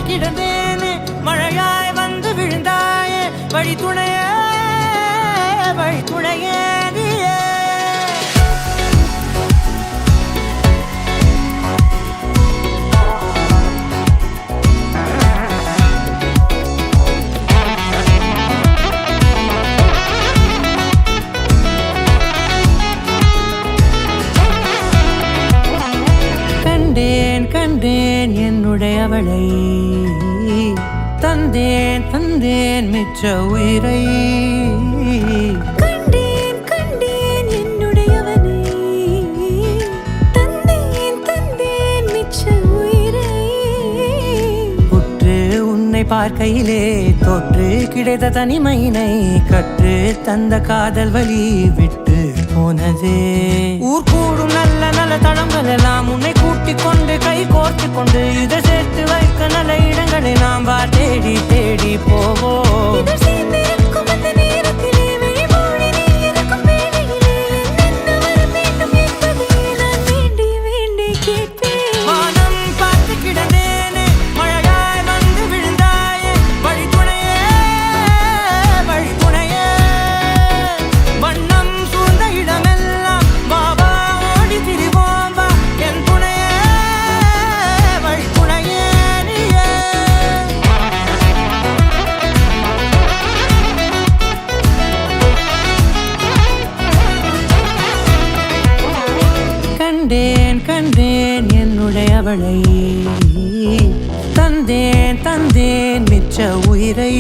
கிடந்தேனே மழையாய் வந்து விழுந்தாயே வழி துணையே நீயே கண்டேன் என்னுடையவளை தந்தேன் மிச்ச உயிரை கண்டேன் என்னுடையவனை தந்தேன் மிச்ச உயிரை உற்று உன்னை பார்க்கையிலே தொற்று கிடைத்த தனிமையினை கற்று தந்த காதல் வழி விட்டு போனதே ஊர் கூடும் நல்ல தளங்கள் எல்லாம் உன்னை கூட்டிக் கொண்டு கை கோர்த்து கொண்டு இதை சேர்த்து வைக்க நல்ல இடங்களை நாம் தேடி போவோம் கண்டேன் என்னுடையவளை தந்தேன் மிச்ச உயிரை